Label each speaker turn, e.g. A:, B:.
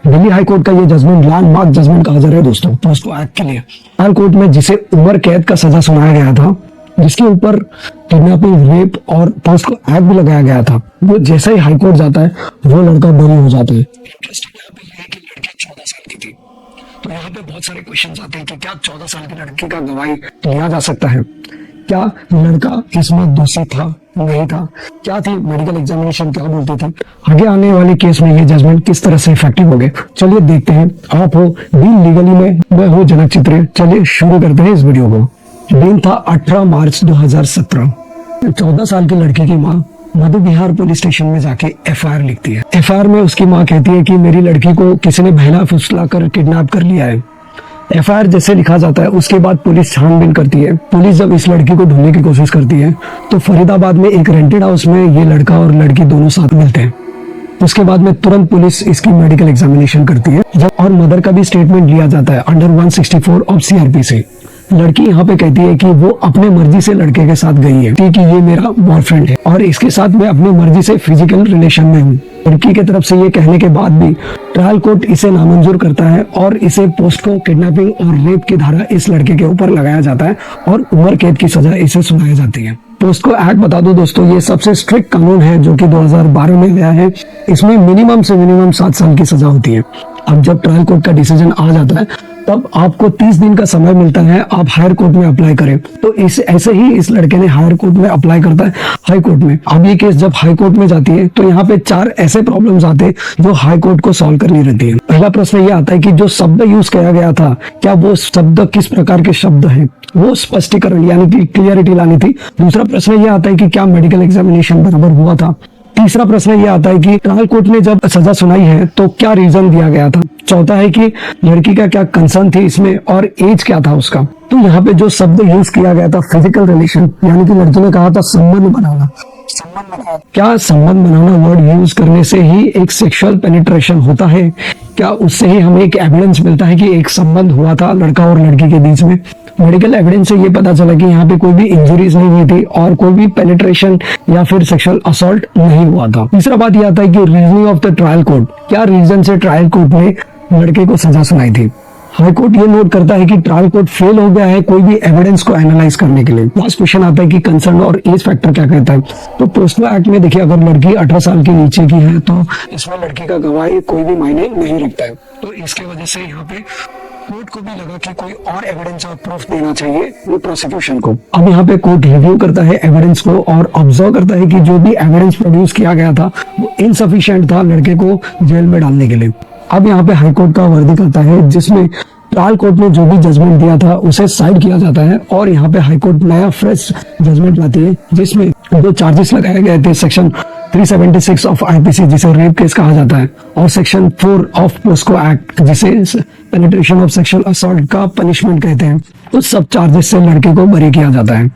A: Delhi high court का ये judgement landmark judgement कहा जा रहा है दोस्तों पोस्को एक्ट के लिए। हाई कोर्ट में जिसे उम्र कैद का सजा सुनाया गया था, जिसके ऊपर किडनैपिंग, रेप और पोस्को एक्ट भी लगाया गया था, वो जैसा ही हाई कोर्ट जाता है वो लड़का बरी हो जाता है। इंटरेस्टिंग यहाँ पे है कि लड़की 14 साल की थी। तो यहाँ पे बहुत सारे क्वेश्चन आते हैं कि क्या 14 साल की लड़की का गवाही लिया जा सकता है? क्या लड़का इसमें दोषी था, नहीं था? क्या थी मेडिकल एग्जामिनेशन क्या बोलती थी? आगे आने वाले केस में ये जजमेंट किस तरह से इफेक्टिव हो गए, चलिए देखते हैं। आप हो बीन लीगली में, मैं हूँ जनक चित्रे। चलिए शुरू करते हैं इस वीडियो को। दिन था 18 मार्च 2017। 14 साल की लड़की की माँ मधु बिहार पुलिस स्टेशन में जाके एफआईआर लिखती है। एफआईआर में उसकी माँ कहती है कि मेरी लड़की को किसी ने बहला फुसला कर किडनैप कर लिया है। एफआईआर जैसे लिखा जाता है उसके बाद पुलिस छानबीन करती है। पुलिस जब इस लड़की को ढूंढने की कोशिश करती है तो फरीदाबाद में एक रेंटेड हाउस में ये लड़का और लड़की दोनों साथ मिलते हैं। उसके बाद में तुरंत पुलिस इसकी मेडिकल एग्जामिनेशन करती है और मदर का भी स्टेटमेंट लिया जाता है अंडर 164 ऑफ सीआरपी से। लड़की यहाँ पे कहती है कि वो अपने मर्जी से लड़के के साथ गई है कि ये मेरा बॉयफ्रेंड है और इसके साथ मैं अपनी मर्जी से फिजिकल रिलेशन में हूँ। लड़की के तरफ से ये कहने के बाद भी ट्रायल कोर्ट इसे नामंजूर करता है और इसे पोस्को, किडनैपिंग और रेप की धारा इस लड़के के ऊपर लगाया जाता है और उम्र कैद की सजा इसे सुनाई जाती है। पोस्को एक्ट बता दो दोस्तों, ये सबसे स्ट्रिक्ट कानून है जो कि 2012 में गया है। इसमें मिनिमम से मिनिमम 7 साल की सजा होती है। अब जब ट्रायल कोर्ट का डिसीजन आ जाता है तब आपको 30 दिन का समय मिलता है, आप हायर कोर्ट में अप्लाई करें। तो इस ऐसे ही इस लड़के ने हायर कोर्ट में अप्लाई करता है हाई कोर्ट में। अब ये केस जब हाई कोर्ट में जाती है तो यहाँ पे 4 ऐसे प्रॉब्लम्स आते हैं जो हाई कोर्ट को सॉल्व करनी रहती है। पहला प्रश्न ये आता है कि जो शब्द यूज किया गया था, क्या वो शब्द किस प्रकार के शब्द हैं, वो स्पष्टीकरण यानी कि क्लियरिटी लानी थी। दूसरा प्रश्न ये आता है कि क्या मेडिकल एग्जामिनेशन बराबर हुआ था। तीसरा प्रश्न ये आता है कि ट्रायल कोर्ट ने जब सजा सुनाई है तो क्या रीजन दिया गया था। चौथा है कि लड़की का क्या कंसर्न थी इसमें और एज क्या था उसका। तो यहाँ पे जो शब्द यूज किया गया था फिजिकल रिलेशन, यानी कि लड़की ने कहा था संबंध बनाना। क्या संबंध बनाना वर्ड यूज करने से ही एक सेक्सुअल पेनिट्रेशन होता है? क्या उससे ही हमें एक एविडेंस मिलता है कि एक संबंध हुआ था लड़का और लड़की के बीच में? मेडिकल एविडेंस से ये पता चला कि यहाँ पे कोई भी इंजरीज नहीं हुई थी और कोई भी पेनिट्रेशन या फिर सेक्सुअल असॉल्ट नहीं हुआ था। तीसरा बात ये आता है कि reasoning of the trial court, क्या रीजन से ट्रायल कोर्ट ने लड़के को सजा सुनाई थी। हाई कोर्ट ये नोट करता है कि ट्रायल कोर्ट फेल हो गया है कोई भी एविडेंस को एनालाइज करने के लिए। लास्ट क्वेश्चन आता है कि कंसर्न और एज फैक्टर क्या कहता है। तो पोस्को एक्ट में देखिए, अगर लड़की 18 साल के नीचे की है तो इसमें लड़की का गवाही कोई भी मायने नहीं रखता है। तो इसके वजह से यहाँ पे कोर्ट को भी लगा कि कोई और एविडेंस और प्रूफ देना चाहिए वो प्रोसिक्यूशन को। अब यहाँ पे कोर्ट रिव्यू करता है एविडेंस को और ऑब्जर्व करता है कि जो भी एविडेंस प्रोड्यूस किया गया था वो इनसफिशिएंट था लड़के को जेल में डालने के लिए। अब यहाँ पे हाई कोर्ट का वर्दी आता है जिसमें ट्रायल कोर्ट ने जो भी जजमेंट दिया था उसे साइड किया जाता है और यहाँ पे हाई कोर्ट नया फ्रेश जजमेंट लाती है जिसमें 2 चार्जेस लगाए गए थे, सेक्शन 376 ऑफ आईपीसी जिसे रेप केस कहा जाता है और सेक्शन 4 ऑफ पोस्को एक्ट जिसे पेनिट्रेशन ऑफ सेक्सुअल असॉल्ट का पनिशमेंट कहते हैं। उस सब चार्जेस से लड़के को बरी किया जाता है।